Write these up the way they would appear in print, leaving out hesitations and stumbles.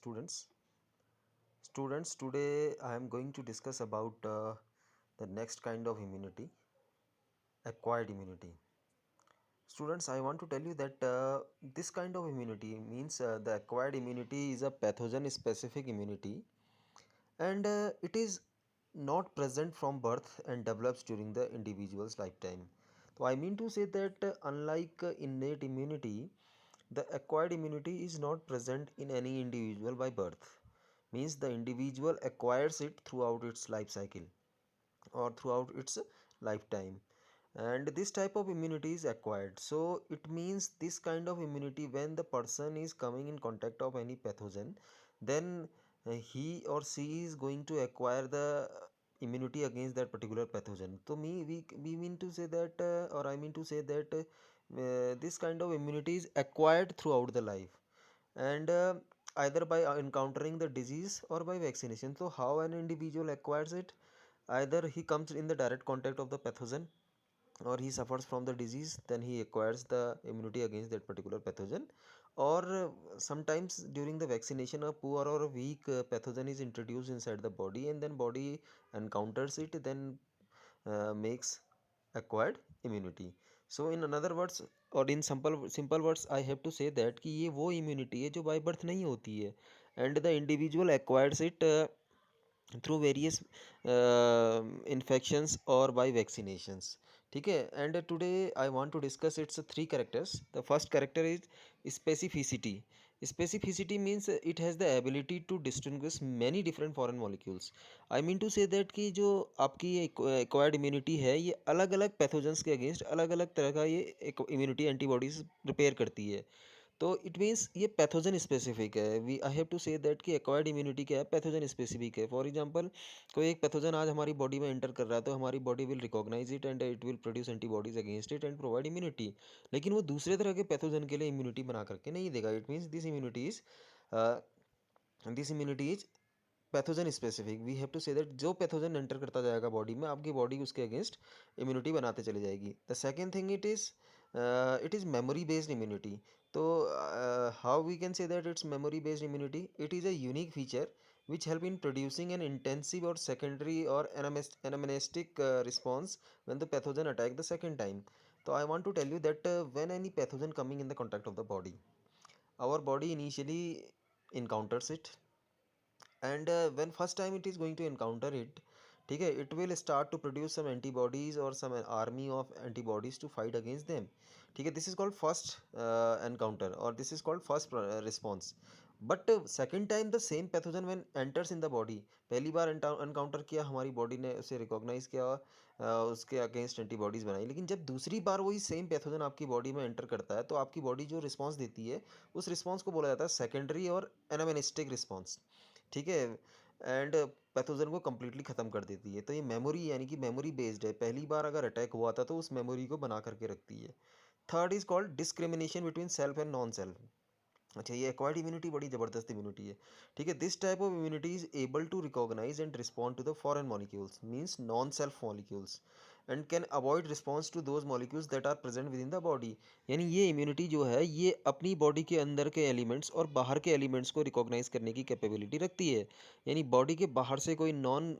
students. Students, today I am going to discuss about the next kind of immunity, acquired immunity. Students, I want to tell you that this kind of immunity means the acquired immunity is a pathogen specific immunity, and it is not present from birth and develops during the individual's lifetime. So I mean to say that unlike innate immunity, the acquired immunity is not present in any individual by birth. Means the individual acquires it throughout its life cycle or throughout its lifetime, and this type of immunity is acquired. So it means this kind of immunity, when the person is coming in contact of any pathogen, then he or she is going to acquire the immunity against that particular pathogen. So we mean to say that or I mean to say that this kind of immunity is acquired throughout the life, and either by encountering the disease or by vaccination. So how an individual acquires it? Either he comes in the direct contact of the pathogen, or he suffers from the disease, then he acquires the immunity against that particular pathogen, or sometimes during the vaccination a poor or a weak pathogen is introduced inside the body, and then body encounters it, then makes acquired immunity. So in another words, और in simple words I have to say that कि ये वो immunity है जो by birth नहीं होती है, and the individual acquires it through various infections और बाय वैक्सीनेशंस. ठीक है, and today I want to discuss its three characters. The first character is specificity. Specificity means it has the ability to distinguish many different foreign molecules. I mean to say that कि जो आपकी acquired immunity है, ये अलग अलग pathogens के against अलग अलग तरह का ये इम्यूनिटी एंटीबॉडीज प्रिपेयर करती है. तो इट मीन्स ये पैथोजन स्पेसिफिक है. We I have to say that कि एक्वायर्ड इम्यूनिटी क्या है, पैथोजन स्पेसिफिक है. फॉर एग्जांपल, कोई एक पैथोजन आज हमारी बॉडी में एंटर कर रहा है, तो हमारी body will recognise it and it will produce antibodies against it and provide immunity. लेकिन वो दूसरे तरह के पैथोजन के लिए इम्यूनिटी बना करके नहीं देगा. It means this immunity is pathogen specific. We have to say that जो पैथोजन एंटर करता जाएगा बॉडी में, आपकी बॉडी उसके अगेंस्ट इम्यूनिटी बनाते चली जाएगी. The second thing, it is memory based immunity. तो how we can say that it's memory based immunity? It is a unique feature which help in producing an intensive or secondary or anamnestic response when the pathogen attack the second time. So I want to tell you that when any pathogen coming in the contact of the body, our body initially encounters it, and when first time it is going to encounter it, ठीक है, it will start to produce some antibodies or some army of antibodies to fight against them. ठीक है, this is called first encounter, or this is called first response. But second time the same pathogen when enters in the body, पहली बार encounter किया, हमारी body ने उसे recognise किया, उसके against antibodies बनाई. लेकिन जब दूसरी बार वही सेम पैथोजन आपकी बॉडी में एंटर करता है, तो आपकी बॉडी जो रिस्पॉन्स देती है, उस रिस्पॉन्स को बोला जाता है सेकेंडरी और एनामेनिस्टिक रिस्पॉन्स. ठीक है, एंड पैथोजन को कम्प्लीटली ख़त्म कर देती है. तो ये मेमोरी, यानी कि मेमोरी बेस्ड है. पहली बार अगर अटैक हुआ था, तो उस मेमोरी को बना करके रखती है. Third is called discrimination between self and non self. अच्छा, ये एक्वायर्ड इम्यूनिटी बड़ी ज़बरदस्त इम्यूनिटी है. ठीक है, this type of immunity is able to recognise and respond to the foreign molecules, means non self molecules, and can avoid response to those molecules that are present within the body. यानी ये immunity जो है, ये अपनी body के अंदर के elements और बाहर के एलिमेंट्स को रिकॉग्नाइज करने की कैपेबिलिटी रखती है. यानी बॉडी के बाहर से कोई नॉन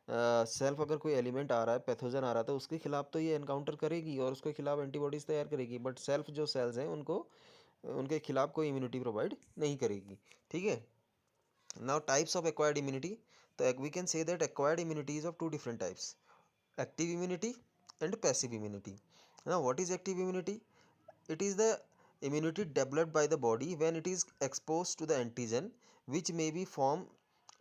सेल्फ अगर कोई एलिमेंट आ रहा है, पैथोजन आ रहा है, तो उसके खिलाफ तो ये एनकाउंटर करेगी और उसके खिलाफ एंटीबॉडीज़ तैयार करेगी. बट सेल्फ जो सेल्स हैं, उनको उनके खिलाफ कोई इम्यूनिटी प्रोवाइड नहीं करेगी. ठीक है, now types of acquired immunity. तो we can say that acquired immunity is of two different types: active immunity and passive immunity. Now what is active immunity? It is the immunity developed by the body when it is exposed to the antigen, which may be form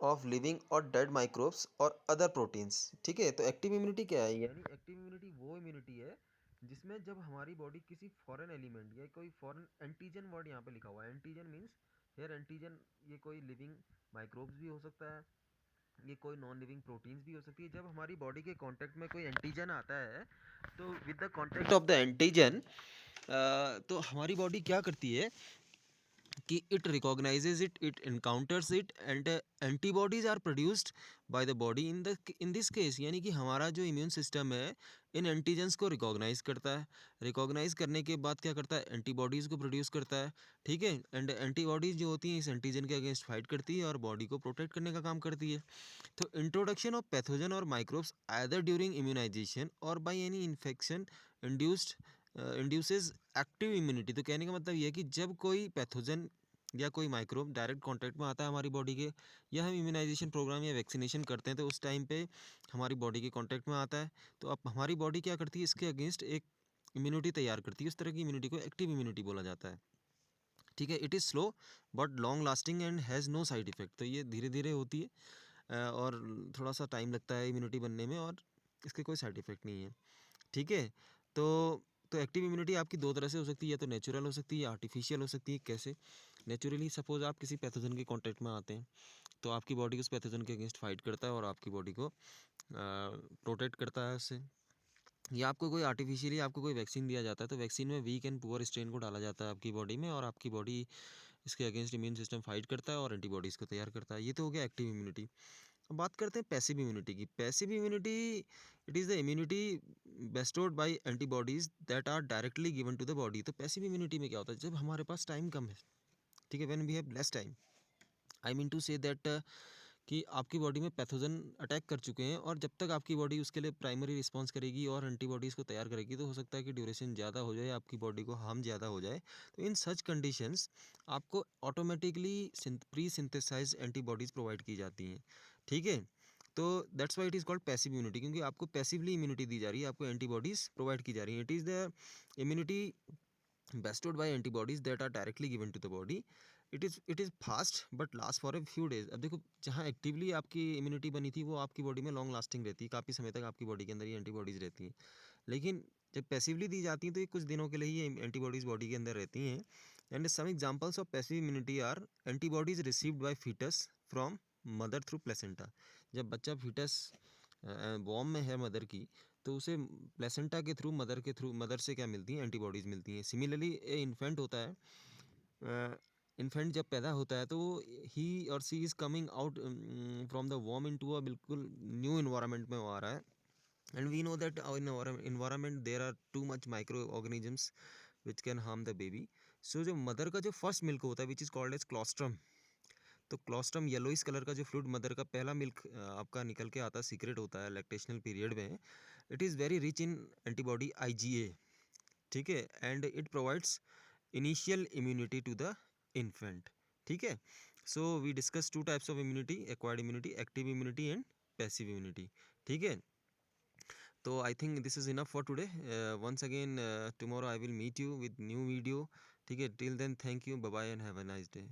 of living or dead microbes or other proteins. ठीक है, तो active immunity क्या है? यानी active immunity वो immunity है जिसमें जब हमारी बॉडी किसी फॉरेन एलिमेंट या कोई फॉरेन एंटीजन, वर्ड यहाँ पे लिखा हुआ है एंटीजन, मीन्स हेयर एंटीजन, ये कोई लिविंग माइक्रोब्स भी हो सकता है, ये कोई नॉन लिविंग प्रोटीन्स भी हो सकती है. जब हमारी बॉडी के कांटेक्ट में कोई एंटीजन आता है, तो with the contact of the antigen, तो हमारी बॉडी क्या करती है कि it recognises it, it encounters it, and antibodies are produced by the body in this case. यानी कि हमारा जो इम्यून सिस्टम है इन एंटीजेंस को रिकॉग्नाइज करता है, रिकॉग्नाइज करने के बाद क्या करता है, एंटीबॉडीज़ को प्रोड्यूस करता है। ठीक है, एंड एंटीबॉडीज़ जो होती हैं इस एंटीजन के अगेंस्ट फाइट करती है और बॉडी को प्रोटेक्ट करने का काम करती है। तो इंट्रोडक्शन ऑफ पैथोजन और माइक्रोब्स आइदर ड्यूरिंग इम्यूनाइजेशन और by any infection induced induces active immunity. तो कहने का मतलब ये है कि जब कोई पैथोजन या कोई माइक्रोब डायरेक्ट कांटेक्ट में आता है हमारी बॉडी के, या हम इम्यूनाइजेशन प्रोग्राम या वैक्सीनेशन करते हैं तो उस टाइम पे हमारी बॉडी के कांटेक्ट में आता है, तो अब हमारी बॉडी क्या करती है, इसके अगेंस्ट एक इम्यूनिटी तैयार करती है। उस तरह की इम्यूनिटी को एक्टिव इम्यूनिटी बोला जाता है। ठीक है, it is slow but long lasting and has no side effect. तो ये धीरे धीरे होती है और थोड़ा सा टाइम लगता है इम्यूनिटी बनने में, और इसके कोई साइड इफेक्ट नहीं है। ठीक है, तो एक्टिव इम्यूनिटी आपकी दो तरह से हो सकती है, या तो नेचुरल हो सकती है या आर्टिफिशियल हो सकती है। कैसे? नेचुरली सपोज आप किसी पैथोजन के कांटेक्ट में आते हैं तो आपकी बॉडी उस पैथोजन के अगेंस्ट फाइट करता है और आपकी बॉडी को प्रोटेक्ट करता है उससे। या आपको कोई आर्टिफिशियली आपको कोई वैक्सीन दिया जाता है, तो वैक्सीन में वीक एंड पुअर स्ट्रेन को डाला जाता है आपकी बॉडी में, और आपकी बॉडी इसके अगेंस्ट इम्यून सिस्टम फाइट करता है और एंटीबॉडीज़ को तैयार करता है। ये तो हो गया एक्टिव इम्यूनिटी। अब बात करते हैं पैसिव इम्यूनिटी की। Passive immunity, it is the immunity bestowed by antibodies that are directly given to the body. तो पैसिव इम्यूनिटी में क्या होता है, जब हमारे पास टाइम कम है, ठीक है, when we have less time, I mean to say that कि आपकी बॉडी में पैथोजन अटैक कर चुके हैं, और जब तक आपकी बॉडी उसके लिए प्राइमरी रिस्पॉन्स करेगी और एंटीबॉडीज़ को तैयार करेगी, तो हो सकता है कि ड्यूरेशन ज़्यादा हो जाए, आपकी बॉडी को हार्म ज़्यादा हो जाए। तो इन सच कंडीशंस आपको automatically pre synthesise antibodies provide की जाती हैं। ठीक है, तो that's why it is called passive immunity, क्योंकि आपको पैसिवली इम्यूनिटी दी जा रही है, आपको एंटीबॉडीज़ प्रोवाइड की जा रही है। It is the immunity bestowed by antibodies that are directly given to the body. It is fast but lasts for a few days. अब देखो, जहाँ एक्टिवली आपकी इम्यूनिटी बनी थी वो आपकी बॉडी में लॉन्ग लास्टिंग रहती है, काफ़ी समय तक आपकी बॉडी के अंदर ये एंटीबॉडीज़ रहती हैं। लेकिन जब पैसिवली दी जाती हैं तो ये कुछ दिनों के लिए ही ये एंटीबॉडीज़ बॉडी के अंदर रहती हैं। And some examples of passive immunity are antibodies received by foetus from mother through placenta. जब बच्चा फीटस वॉम में है मदर की, तो उसे प्लेसेंटा के थ्रू, मदर से क्या मिलती हैं, एंटीबॉडीज़ मिलती हैं। सिमिलरली ए इन्फेंट होता है, इन्फेंट जब पैदा होता है तो ही और she is coming out from the womb into a बिल्कुल न्यू इन्वायरमेंट में वो आ रहा है। And we know that in environment there are too much micro organisms which can harm the baby. So जो मदर का जो फर्स्ट मिल्क होता है which is called as colostrum, तो क्लोस्ट्रम येलोइस कलर का जो फ्लूइड मदर का पहला मिल्क आपका निकल के आता है, सीक्रेट होता है लैक्टेशनल पीरियड में, it is very rich in antibody IgA। ठीक है, and it provides initial immunity to the infant. ठीक है, so we discuss two types of immunity, acquired immunity, active immunity and passive immunity. ठीक है, तो I think this is enough for today. Once again tomorrow I will meet you with new video. ठीक है, till then thank you, bye bye and have a nice day.